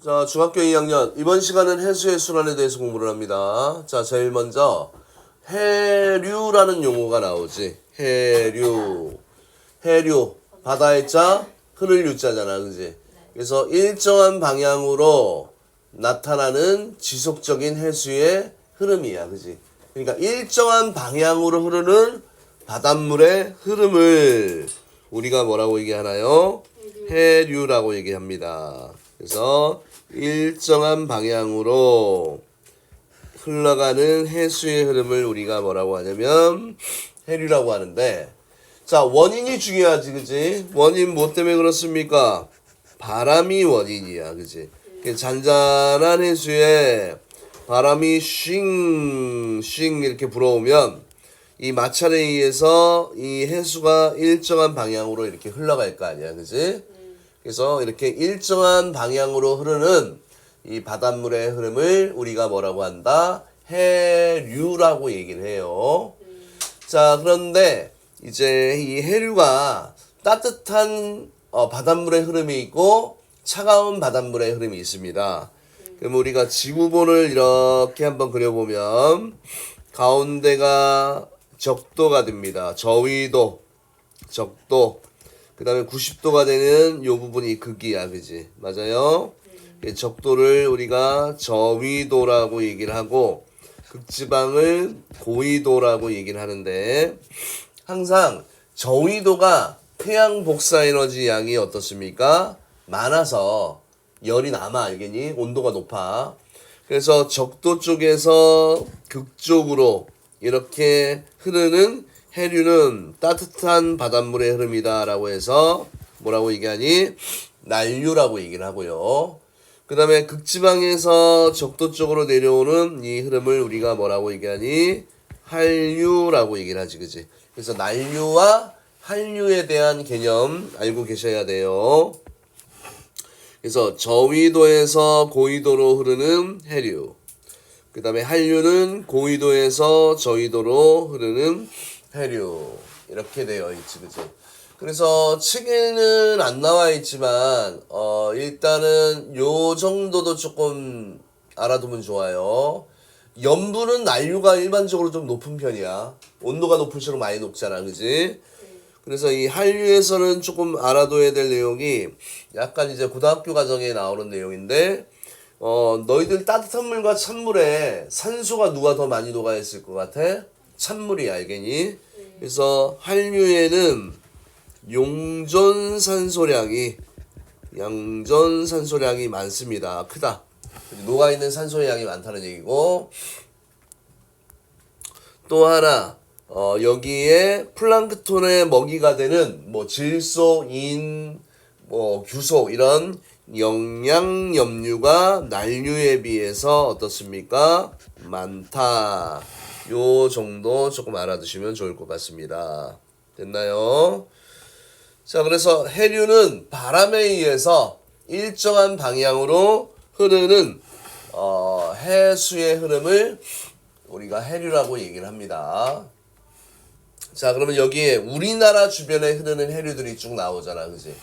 자, 중학교 2학년. 이번 시간은 해수의 순환에 대해서 공부를 합니다. 자, 제일 먼저 해류라는 용어가 나오지. 해류. 해류. 바다의 자, 흐를 유자잖아. 그지? 그래서 일정한 방향으로 나타나는 지속적인 해수의 흐름이야. 그지? 그러니까 일정한 방향으로 흐르는 바닷물의 흐름을 우리가 뭐라고 얘기하나요? 해류라고 얘기합니다. 그래서 일정한 방향으로 흘러가는 해수의 흐름을 우리가 뭐라고 하냐면 해류라고 하는데, 자, 원인이 중요하지. 그지? 원인 뭐 때문에 그렇습니까? 바람이 원인이야. 그지? 잔잔한 해수에 바람이 쉥 이렇게 불어오면 이 마찰에 의해서 이 해수가 일정한 방향으로 이렇게 흘러갈 거 아니야. 그지? 그래서 이렇게 일정한 방향으로 흐르는 이 바닷물의 흐름을 우리가 뭐라고 한다? 해류라고 얘기를 해요. 자, 그런데 이제 이 해류가 따뜻한 바닷물의 흐름이 있고 차가운 바닷물의 흐름이 있습니다. 그럼 우리가 지구본을 이렇게 한번 그려보면 가운데가 적도가 됩니다. 저위도, 적도. 그 다음에 90도가 되는 요 부분이 극이야. 그지? 맞아요? 적도를 우리가 저위도라고 얘기를 하고 극지방을 고위도라고 얘기를 하는데, 항상 저위도가 태양 복사 에너지 양이 어떻습니까? 많아서 열이 남아. 알겠니? 온도가 높아. 그래서 적도 쪽에서 극쪽으로 이렇게 흐르는 해류는 따뜻한 바닷물의 흐름이다 라고 해서 뭐라고 얘기하니? 난류라고 얘기를 하고요. 그 다음에 극지방에서 적도 쪽으로 내려오는 이 흐름을 우리가 뭐라고 얘기하니? 한류라고 얘기를 하지. 그지? 그래서 난류와 한류에 대한 개념 알고 계셔야 돼요. 그래서 저위도에서 고위도로 흐르는 해류, 그 다음에 한류는 고위도에서 저위도로 흐르는 해류, 이렇게 되어 있지. 그치? 그래서 책에는 안 나와 있지만 일단은 요 정도도 조금 알아두면 좋아요. 염분은 난류가 일반적으로 좀 높은 편이야. 온도가 높을수록 많이 녹잖아. 그지? 그래서 이 한류에서는 조금 알아둬야 될 내용이 약간 이제 고등학교 과정에 나오는 내용인데, 너희들 따뜻한 물과 찬물에 산소가 누가 더 많이 녹아 있을 것 같아? 찬물이, 알겠니? 그래서 한류에는 양존산소량이 많습니다. 크다. 녹아 있는 산소의 양이 많다는 얘기고, 또 하나 여기에 플랑크톤의 먹이가 되는 뭐 질소, 인, 뭐 규소 이런 영양염류가 난류에 비해서 어떻습니까? 많다. 요 정도 조금 알아두시면 좋을 것 같습니다. 됐나요? 자, 그래서 해류는 바람에 의해서 일정한 방향으로 흐르는 해수의 흐름을 우리가 해류라고 얘기를 합니다. 자, 그러면 여기에 우리나라 주변에 흐르는 해류들이 쭉 나오잖아. 그지?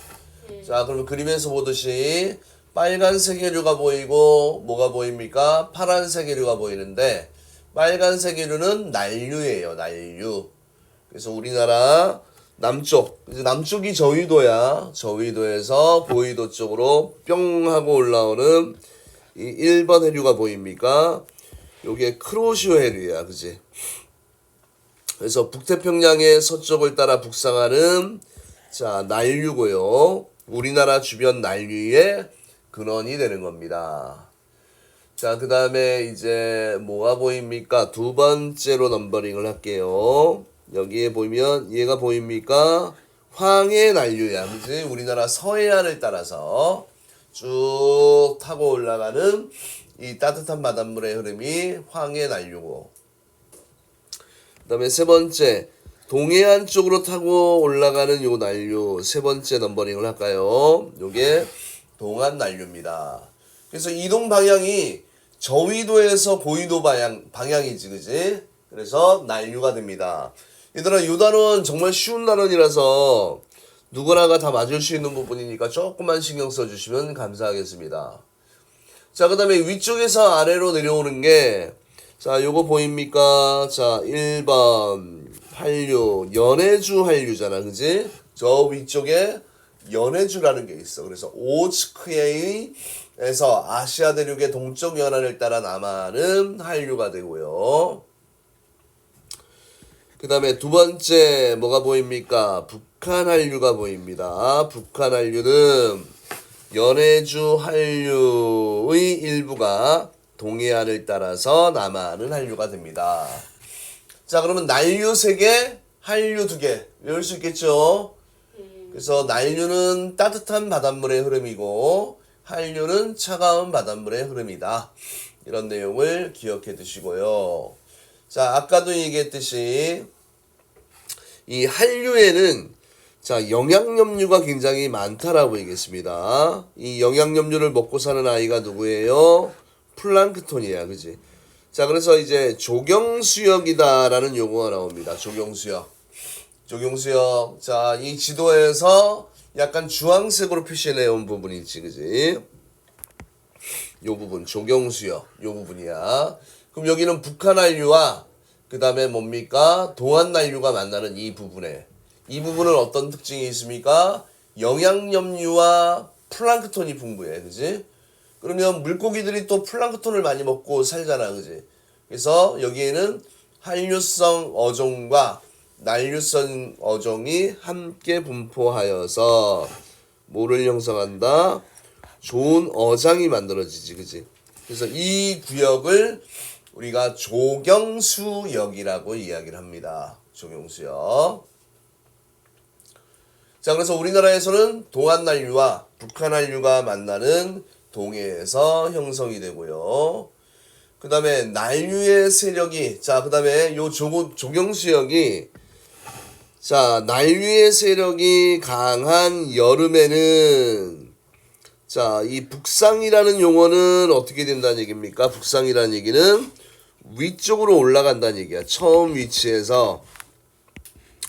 자, 그러면 그림에서 보듯이 빨간색 해류가 보이고 뭐가 보입니까? 파란색 해류가 보이는데, 빨간색 해류는 난류예요. 난류. 그래서 우리나라 남쪽, 이제 남쪽이 저위도야. 저위도에서 고위도 쪽으로 뿅 하고 올라오는 이 1번 해류가 보입니까? 요게 크로시오 해류야. 그지? 그래서 북태평양의 서쪽을 따라 북상하는 자 난류고요. 우리나라 주변 난류의 근원이 되는 겁니다. 자, 그 다음에 이제 뭐가 보입니까? 두 번째로 넘버링을 할게요. 여기에 보면 얘가 보입니까? 황해 난류야. 그지? 우리나라 서해안을 따라서 쭉 타고 올라가는 이 따뜻한 바닷물의 흐름이 황해 난류고, 그 다음에 세 번째 동해안 쪽으로 타고 올라가는 요 난류, 세 번째 넘버링을 할까요? 요게 동안 난류입니다. 그래서 이동 방향이 저위도에서 고위도 방향이지. 그지? 그래서 난류가 됩니다. 얘들아, 이 단원 정말 쉬운 단원이라서 누구나가 다 맞을 수 있는 부분이니까 조금만 신경 써주시면 감사하겠습니다. 자, 그 다음에 위쪽에서 아래로 내려오는 게, 자, 요거 보입니까? 자, 1번 한류, 연해주 한류잖아, 그지? 저 위쪽에 연해주라는 게 있어. 그래서 오츠크에이에서 아시아 대륙의 동쪽 연안을 따라 남하는 한류가 되고요. 그 다음에 두 번째 뭐가 보입니까? 북한 한류가 보입니다. 북한 한류는 연해주 한류의 일부가 동해안을 따라서 남하하는 한류가 됩니다. 자, 그러면 난류 3개, 한류 2개 외울 수 있겠죠? 그래서 난류는 따뜻한 바닷물의 흐름이고 한류는 차가운 바닷물의 흐름이다. 이런 내용을 기억해 두시고요. 자, 아까도 얘기했듯이 이 한류에는 자, 영양염류가 굉장히 많다라고 얘기했습니다. 이 영양염류를 먹고 사는 아이가 누구예요? 플랑크톤이야, 그지? 자, 그래서 이제 조경수역이다라는 용어가 나옵니다. 조경수역. 조경수역. 자, 이 지도에서 약간 주황색으로 표시해 온 부분이 있지, 그지? 요 부분, 조경수역. 요 부분이야. 그럼 여기는 북한 한류와 그 다음에 뭡니까? 동안 한류가 만나는 이 부분에. 이 부분은 어떤 특징이 있습니까? 영양염류와 플랑크톤이 풍부해, 그지? 그러면 물고기들이 또 플랑크톤을 많이 먹고 살잖아, 그지? 그래서 여기에는 한류성 어종과 난류성 어종이 함께 분포하여서 뭐를 형성한다? 좋은 어장이 만들어지지, 그지? 그래서 이 구역을 우리가 조경수역이라고 이야기를 합니다. 조경수역. 자, 그래서 우리나라에서는 동안 한류와 북한 한류가 만나는 동해에서 형성이 되고요. 그 다음에 난류의 세력이, 자, 그 다음에 요 조경수역이, 자, 난류의 세력이 강한 여름에는, 자, 이 북상이라는 용어는 어떻게 된다는 얘기입니까? 북상이라는 얘기는 위쪽으로 올라간다는 얘기야. 처음 위치에서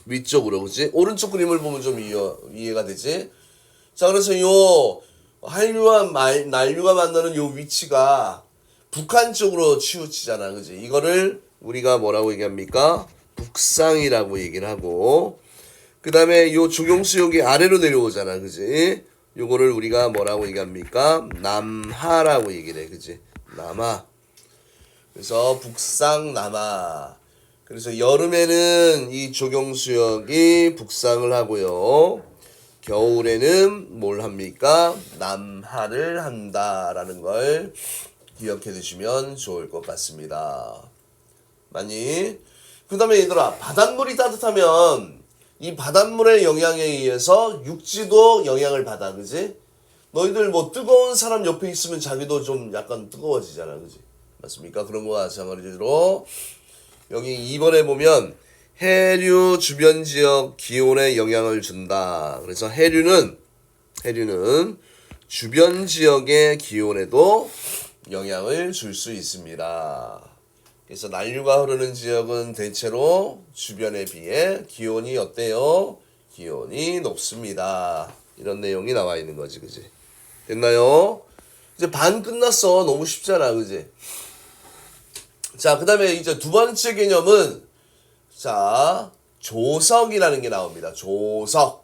위쪽으로, 그치? 오른쪽 그림을 보면 좀 이해가 되지? 자, 그래서 요 한류와 난류가 만나는 요 위치가 북한 쪽으로 치우치잖아, 그지? 이거를 우리가 뭐라고 얘기합니까? 북상이라고 얘기를 하고, 그 다음에 요 조경수역이 아래로 내려오잖아, 그지? 요거를 우리가 뭐라고 얘기합니까? 남하라고 얘기를 해, 그지? 남하. 그래서 북상, 남하. 그래서 여름에는 이 조경수역이 북상을 하고요. 겨울에는 뭘 합니까? 남하를 한다라는 걸 기억해 두시면 좋을 것 같습니다. 맞니? 그 다음에 얘들아, 바닷물이 따뜻하면 이 바닷물의 영향에 의해서 육지도 영향을 받아, 그지? 너희들 뭐 뜨거운 사람 옆에 있으면 자기도 좀 약간 뜨거워지잖아, 그지? 맞습니까? 그런 거와 마찬가지로 여기 2번에 보면 해류 주변 지역 기온에 영향을 준다. 그래서 해류는 주변 지역의 기온에도 영향을 줄 수 있습니다. 그래서 난류가 흐르는 지역은 대체로 주변에 비해 기온이 어때요? 기온이 높습니다. 이런 내용이 나와 있는 거지, 그지? 됐나요? 이제 반 끝났어. 너무 쉽잖아, 그지? 자, 그 다음에 이제 두 번째 개념은, 자, 조석이라는 게 나옵니다. 조석.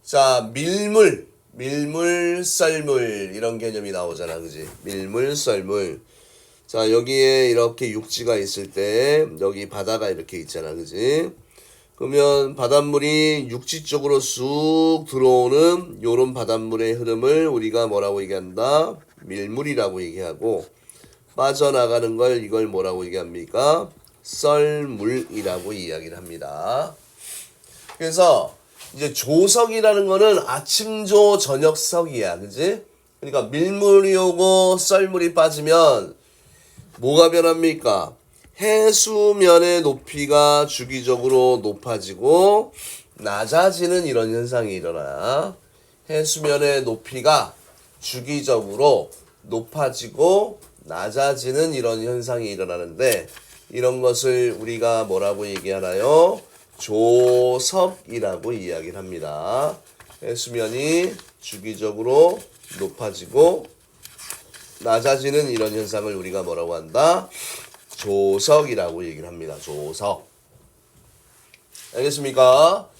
자, 밀물, 썰물, 이런 개념이 나오잖아, 그지? 밀물, 썰물. 자, 여기에 이렇게 육지가 있을 때, 여기 바다가 이렇게 있잖아, 그지? 그러면 바닷물이 육지 쪽으로 쑥 들어오는 요런 바닷물의 흐름을 우리가 뭐라고 얘기한다? 밀물이라고 얘기하고, 빠져나가는 걸 이걸 뭐라고 얘기합니까? 썰물이라고 이야기를 합니다. 그래서 이제 조석이라는 거는 아침조 저녁석이야, 그지? 그러니까 밀물이 오고 썰물이 빠지면 뭐가 변합니까? 해수면의 높이가 주기적으로 높아지고 낮아지는 이런 현상이 일어나. 해수면의 높이가 주기적으로 높아지고 낮아지는 이런 현상이 일어나는데, 이런 것을 우리가 뭐라고 얘기하나요? 조석이라고 이야기를 합니다. 해수면이 주기적으로 높아지고 낮아지는 이런 현상을 우리가 뭐라고 한다? 조석이라고 얘기를 합니다. 조석. 알겠습니까?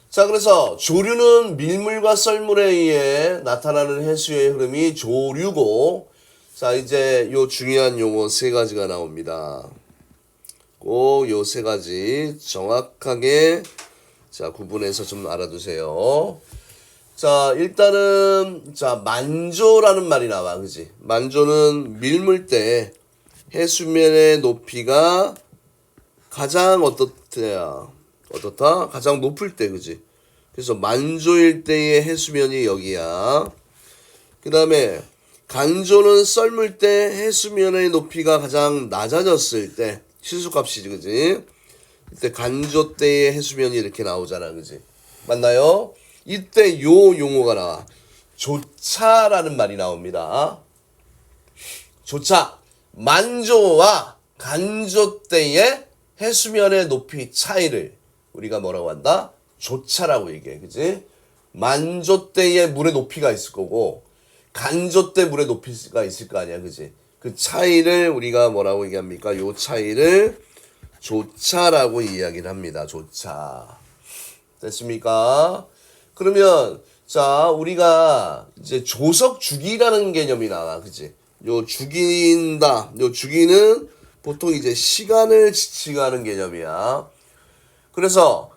자, 그래서 조류는 밀물과 썰물에 의해 나타나는 해수의 흐름이 조류고, 자, 이제 요 중요한 용어 세 가지가 나옵니다. 꼭 요 세 가지 정확하게 자, 구분해서 좀 알아두세요. 자, 일단은 자, 만조라는 말이 나와. 그지? 만조는 밀물 때 해수면의 높이가 가장 어떻다? 가장 높을 때, 그지? 그래서 만조일 때의 해수면이 여기야. 그 다음에 간조는 썰물 때 해수면의 높이가 가장 낮아졌을 때 시수값이지, 그지? 이때 간조 때의 해수면이 이렇게 나오잖아, 그지? 맞나요? 이때 요 용어가 나와. 조차라는 말이 나옵니다. 조차. 만조와 간조 때의 해수면의 높이 차이를 우리가 뭐라고 한다? 조차라고 얘기해. 그지? 만조 때의 물의 높이가 있을 거고, 간조 때 물의 높이가 있을 거 아니야. 그지? 그 차이를 우리가 뭐라고 얘기합니까? 요 차이를 조차라고 이야기를 합니다. 조차. 됐습니까? 그러면, 자, 우리가 이제 조석 주기라는 개념이 나와. 그지? 요 주기인다. 요 주기는 보통 이제 시간을 지칭하는 개념이야. 그래서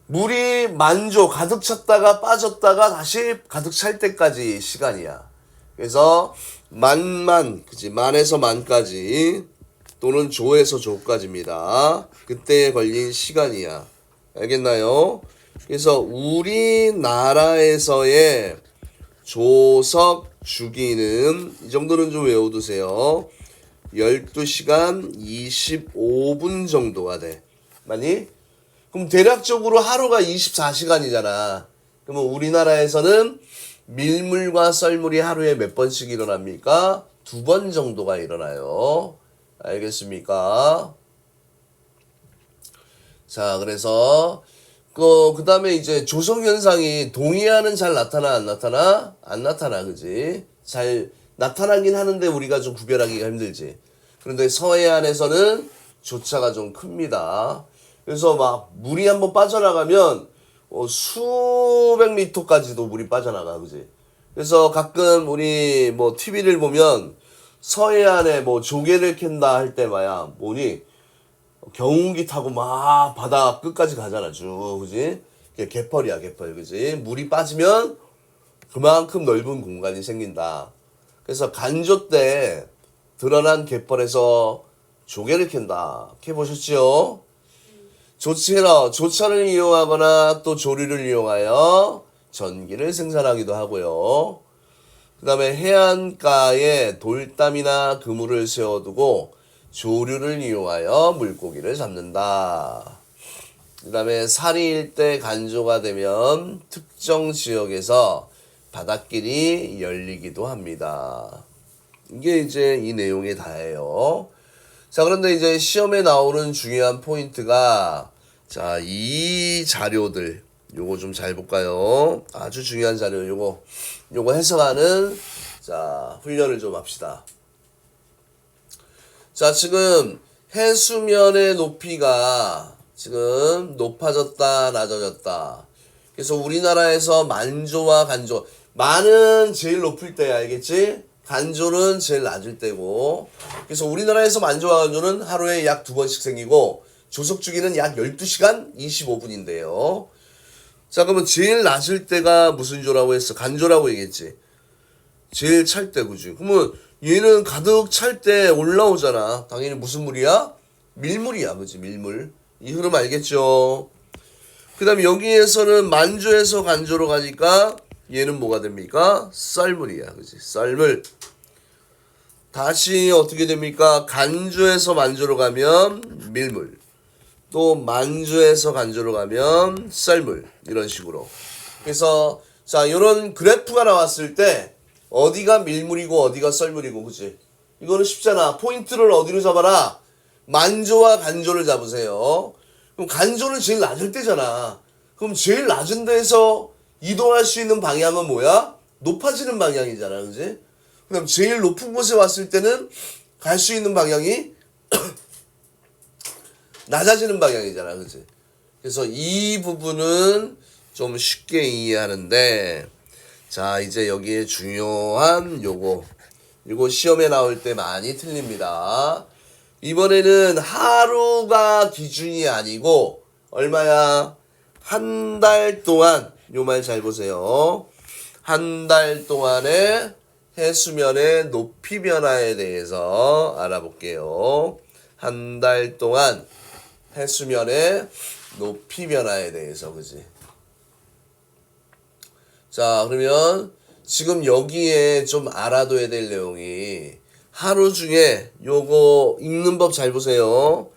물이 만조 가득 찼다가 빠졌다가 다시 가득 찰 때까지 시간이야. 그래서 그치? 만에서 만까지 또는 조에서 조까지입니다. 그때에 걸린 시간이야. 알겠나요? 그래서 우리나라에서의 조석 주기는 이 정도는 좀 외워두세요. 12시간 25분 정도가 돼. 맞니? 그럼 대략적으로 하루가 24시간이잖아. 그러면 우리나라에서는 밀물과 썰물이 하루에 몇 번씩 일어납니까? 2번 정도가 일어나요. 알겠습니까? 자, 그래서 그 다음에 이제 조석현상이 동해안은 잘 나타나, 안 나타나? 안 나타나, 그지? 잘 나타나긴 하는데 우리가 좀 구별하기가 힘들지. 그런데 서해안에서는 조차가 좀 큽니다. 그래서 막 물이 한번 빠져나가면 수백 미터까지도 물이 빠져나가, 그지? 그래서 가끔 우리 뭐 TV를 보면 서해안에 뭐 조개를 캔다 할 때 마야 뭐니? 경운기 타고 막 바다 끝까지 가잖아, 쭉, 그지? 개펄이야, 개펄, 그지? 물이 빠지면 그만큼 넓은 공간이 생긴다. 그래서 간조 때 드러난 개펄에서 조개를 캔다. 캐보셨죠? 조차를 이용하거나 또 조류를 이용하여 전기를 생산하기도 하고요. 그 다음에 해안가에 돌담이나 그물을 세워두고 조류를 이용하여 물고기를 잡는다. 그 다음에 살이일 때 간조가 되면 특정 지역에서 바닷길이 열리기도 합니다. 이게 이제 이 내용이 다예요. 자, 그런데 이제 시험에 나오는 중요한 포인트가 자, 이 자료들 요거 좀 잘 볼까요? 아주 중요한 자료 요거 해석하는 자, 훈련을 좀 합시다. 자, 지금 해수면의 높이가 지금 높아졌다, 낮아졌다. 그래서 우리나라에서 만조와 간조, 만은 제일 높을 때야, 알겠지? 간조는 제일 낮을 때고. 그래서 우리나라에서 만조와 간조는 하루에 약 2번씩 생기고 조석 주기는 약 12시간 25분인데요. 자, 그러면 제일 낮을 때가 무슨 조라고 했어? 간조라고 얘기했지. 제일 찰 때, 그지? 그러면 얘는 가득 찰 때 올라오잖아. 당연히 무슨 물이야? 밀물이야, 그지? 밀물. 이 흐름 알겠죠? 그 다음에 여기에서는 만조에서 간조로 가니까 얘는 뭐가 됩니까? 썰물이야, 그지? 썰물. 다시 어떻게 됩니까? 간조에서 만조로 가면 밀물. 또 만조에서 간조로 가면 썰물. 이런 식으로. 그래서 자, 요런 그래프가 나왔을 때 어디가 밀물이고 어디가 썰물이고, 그치? 이거는 쉽잖아. 포인트를 어디로 잡아라? 만조와 간조를 잡으세요. 그럼 간조는 제일 낮을 때잖아. 그럼 제일 낮은 데에서 이동할 수 있는 방향은 뭐야? 높아지는 방향이잖아, 그치? 그다음 제일 높은 곳에 왔을 때는 갈 수 있는 방향이 낮아지는 방향이잖아, 그치? 그래서 이 부분은 좀 쉽게 이해하는데, 자, 이제 여기에 중요한 요거 시험에 나올 때 많이 틀립니다. 이번에는 하루가 기준이 아니고 얼마야? 한 달 동안, 요 말 잘 보세요. 한 달 동안의 해수면의 높이 변화에 대해서 알아볼게요. 한 달 동안 해수면의 높이 변화에 대해서, 그지? 자, 그러면 지금 여기에 좀 알아둬야 될 내용이 하루 중에 요거 읽는 법 잘 보세요.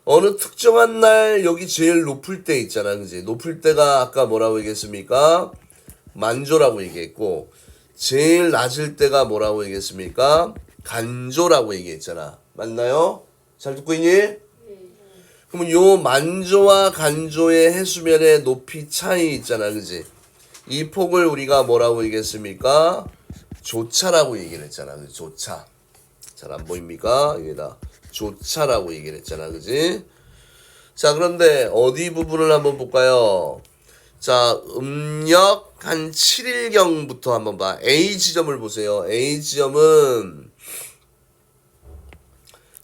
어느 특정한 날 여기 제일 높을 때 있잖아, 그지? 높을 때가 아까 뭐라고 얘기했습니까? 만조라고 얘기했고, 제일 낮을 때가 뭐라고 얘기했습니까? 간조라고 얘기했잖아. 맞나요? 잘 듣고 있니? 그러면 요 만조와 간조의 해수면의 높이 차이 있잖아, 그지? 이 폭을 우리가 뭐라고 얘기했습니까? 조차라고 얘기를 했잖아, 그지? 조차. 잘 안 보입니까? 여기다 조차라고 얘기를 했잖아, 그지? 자, 그런데 어디 부분을 한번 볼까요? 자, 음력 한 7일경부터 한번 봐. A 지점을 보세요. A 지점은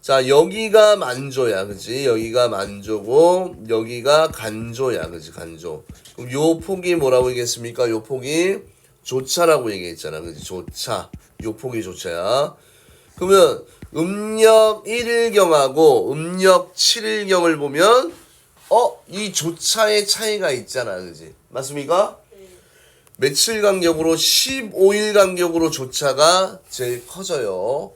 자, 여기가 만조야, 그지? 여기가 만조고, 여기가 간조야, 그지? 간조. 그럼 요 폭이 뭐라고 얘기했습니까? 요 폭이 조차라고 얘기했잖아, 그지? 조차. 요 폭이 조차야. 그러면 음력 1일경하고 음력 7일경을 보면, 이 조차의 차이가 있잖아, 그지? 맞습니까? 며칠 간격으로 15일 간격으로 조차가 제일 커져요.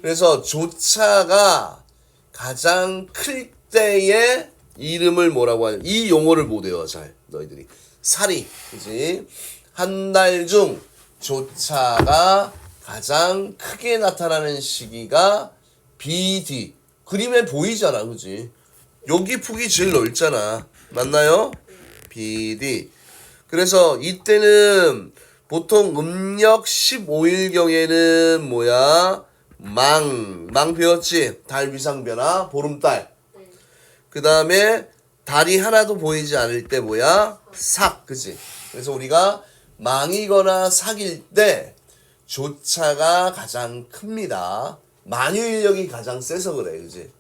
그래서 조차가 가장 클 때의 이름을 뭐라고 하냐, 이 용어를 못 외워 잘 너희들이. 살이, 그지? 한 달 중 조차가 가장 크게 나타나는 시기가 BD. 그림에 보이잖아, 그지? 여기 폭이 제일 넓잖아. 맞나요? BD. 그래서 이때는 보통 음력 15일경에는 뭐야? 망 배웠지? 달 위상변화, 보름달. 그 다음에 달이 하나도 보이지 않을 때 뭐야? 삭, 그지? 그래서 우리가 망이거나 삭일 때 조차가 가장 큽니다. 만유인력이 가장 세서 그래, 그지?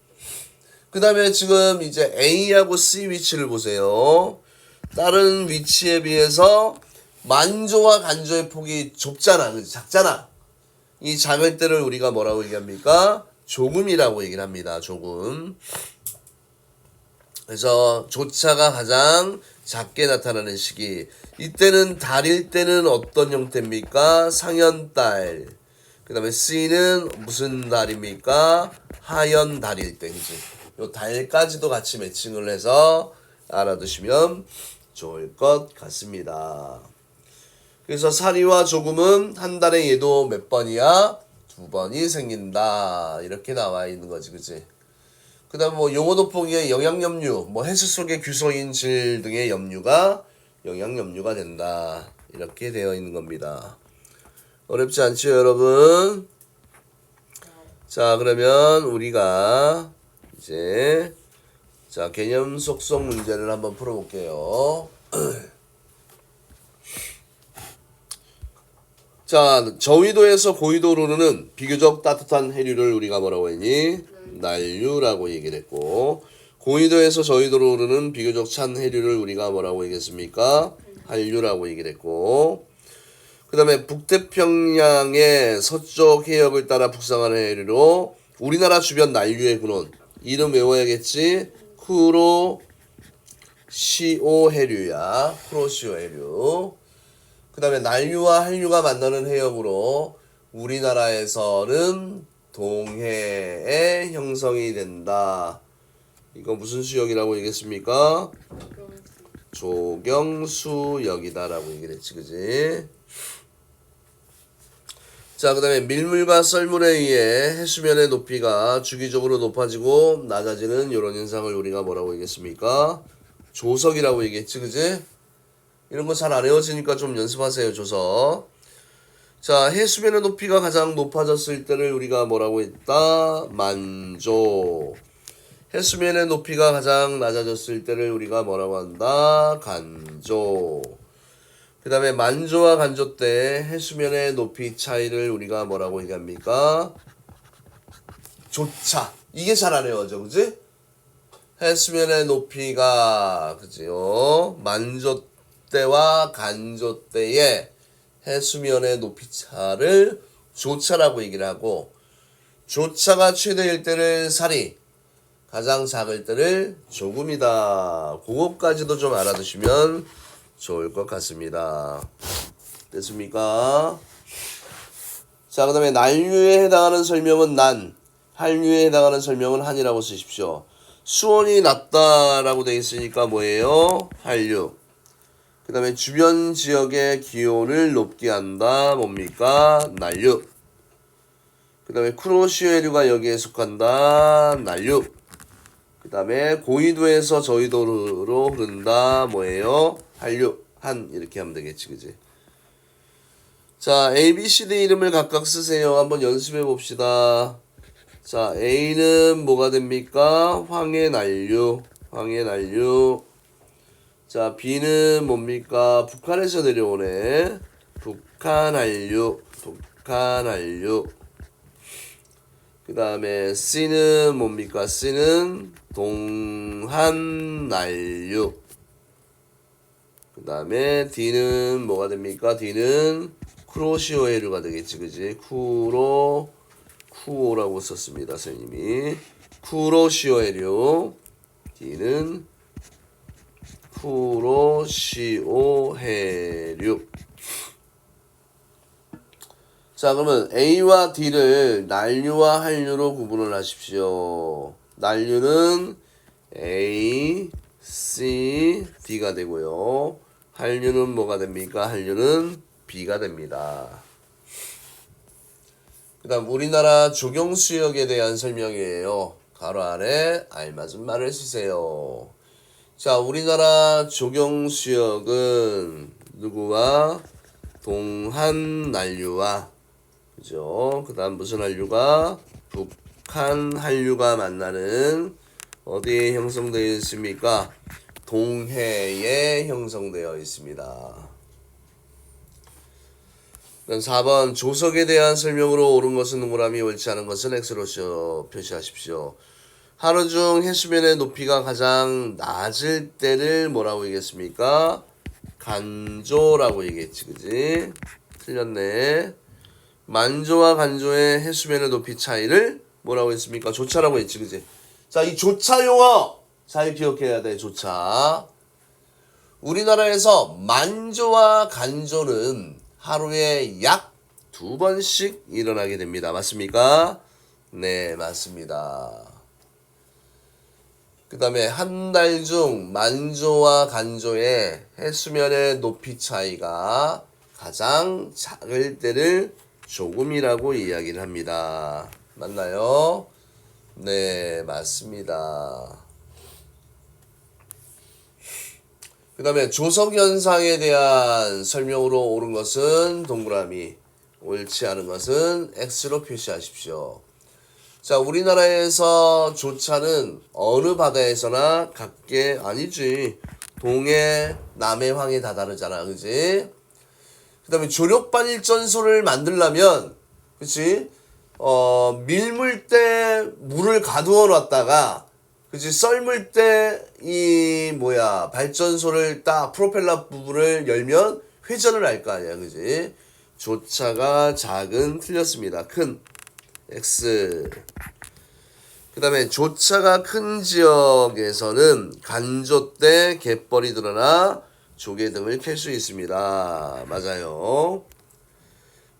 그 다음에 지금 이제 A하고 C 위치를 보세요. 다른 위치에 비해서 만조와 간조의 폭이 좁잖아, 그지? 작잖아. 이 작을 때를 우리가 뭐라고 얘기합니까? 조금이라고 얘기를 합니다. 조금. 그래서 조차가 가장 작게 나타나는 시기. 이때는 달일 때는 어떤 형태입니까? 상현달. 그 다음에 C는 무슨 달입니까? 하현달일 때, 그지? 요 달까지도 같이 매칭을 해서 알아두시면 좋을 것 같습니다. 그래서 사리와 조금은 한 달에 얘도 몇 번이야? 2번이 생긴다. 이렇게 나와 있는 거지, 그치? 그 다음 뭐 용어도폭의 영양염류, 뭐 해수 속의 규소인 질 등의 염류가 영양염류가 된다. 이렇게 되어 있는 겁니다. 어렵지 않죠, 여러분? 자, 그러면 우리가 이제 자, 개념 속성 문제를 한번 풀어볼게요. 자, 저위도에서 고위도로 흐르는 비교적 따뜻한 해류를 우리가 뭐라고 했니? 난류라고 얘기를 했고, 고위도에서 저위도로 흐르는 비교적 찬 해류를 우리가 뭐라고 얘기했습니까? 한류라고 얘기를 했고, 그 다음에 북태평양의 서쪽 해역을 따라 북상하는 해류로 우리나라 주변 난류의 근원, 이름 외워야겠지? 쿠로시오 해류야. 쿠로시오 해류. 그 다음에 난류와 한류가 만나는 해역으로 우리나라에서는 동해에 형성이 된다. 이거 무슨 수역이라고 얘기했습니까? 조경수역이다라고 얘기를 했지, 그지? 자, 그 다음에 밀물과 썰물에 의해 해수면의 높이가 주기적으로 높아지고 낮아지는 이런 현상을 우리가 뭐라고 얘기했습니까? 조석이라고 얘기했지, 그지? 이런 거 잘 안 외워지니까 좀 연습하세요, 조석. 자, 해수면의 높이가 가장 높아졌을 때를 우리가 뭐라고 했다? 만조. 해수면의 높이가 가장 낮아졌을 때를 우리가 뭐라고 한다? 간조. 그 다음에 만조와 간조 때 해수면의 높이 차이를 우리가 뭐라고 얘기합니까? 조차. 이게 잘 안 외워져, 그지? 해수면의 높이가, 그지요? 만조 때와 간조 때의 해수면의 높이 차를 조차라고 얘기를 하고, 조차가 최대일 때를 사리, 가장 작을 때를 조금이다. 그것까지도 좀 알아두시면 좋을 것 같습니다. 됐습니까? 자, 그 다음에 난류에 해당하는 설명은 난, 한류에 해당하는 설명은 한이라고 쓰십시오. 수온이 낮다라고 되어 있으니까 뭐예요? 한류. 그 다음에 주변 지역의 기온을 높게 한다. 뭡니까? 난류. 그 다음에 쿠로시오해류가 여기에 속한다. 난류. 그 다음에 고緯도에서 저緯도로 흐른다. 뭐예요? 한류. 한. 이렇게 하면 되겠지, 그지? 자, A, B, C, D 이름을 각각 쓰세요. 한번 연습해 봅시다. 자, A는 뭐가 됩니까? 황해난류. 황해난류. 자, B는 뭡니까? 북한에서 내려오네. 북한한류. 북한한류. 그 다음에 C는 뭡니까? C는 동한난류. 그 다음에 D는 뭐가 됩니까? D는 쿠로시오해류가 되겠지, 그지? 쿠오라고 썼습니다, 선생님이. 쿠로시오해류. D는 쿠로시오해류. 자, 그러면 A와 D를 난류와 한류로 구분을 하십시오. 난류는 A, C, D가 되고요. 한류는 뭐가 됩니까? 한류는 B가 됩니다. 그 다음 우리나라 조경수역에 대한 설명이에요. 가로 안에 알맞은 말을 쓰세요. 자, 우리나라 조경수역은 누구와? 동한난류와, 그죠? 그 다음 무슨 한류가? 북한 한류가 만나는 어디에 형성되어 있습니까? 동해에 형성되어 있습니다. 4번 조석에 대한 설명으로 옳은 것은 동그라미, 옳지 않은 것은 X로 표시하십시오. 하루 중 해수면의 높이가 가장 낮을 때를 뭐라고 얘기했습니까? 간조라고 얘기했지, 그지? 틀렸네. 만조와 간조의 해수면의 높이 차이를 뭐라고 했습니까? 조차라고 했지, 그지? 자, 이 조차 용어 잘 기억해야 돼. 조차. 우리나라에서 만조와 간조는 하루에 약 2번씩 일어나게 됩니다. 맞습니까? 네, 맞습니다. 그 다음에 한 달 중 만조와 간조의 해수면의 높이 차이가 가장 작을 때를 조금이라고 이야기를 합니다. 맞나요? 네, 맞습니다. 그 다음에 조석현상에 대한 설명으로 옳은 것은 동그라미, 옳지 않은 것은 X로 표시하십시오. 자, 우리나라에서 조차는 어느 바다에서나 같게, 아니지, 동해, 남해, 황해 다 다르잖아, 그지? 그 다음에 조력발전소를 만들려면, 그치? 밀물 때 물을 가두어 놨다가, 그치? 썰물 때 발전소를 딱 프로펠러 부분을 열면 회전을 할 거 아니야, 그지? 조차가 작은 틀렸습니다. 큰 X. 그 다음에 조차가 큰 지역에서는 간조 때 갯벌이 드러나 조개 등을 캘 수 있습니다. 맞아요.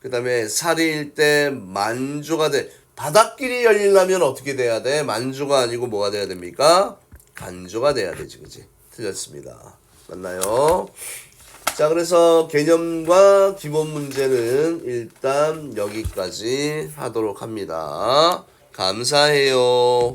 그 다음에 사리일 때 만조가 바닷길이 열리려면 어떻게 돼야 돼? 만조가 아니고 뭐가 돼야 됩니까? 간조가 돼야 되지, 그지? 틀렸습니다. 맞나요? 자, 그래서 개념과 기본 문제는 일단 여기까지 하도록 합니다. 감사해요.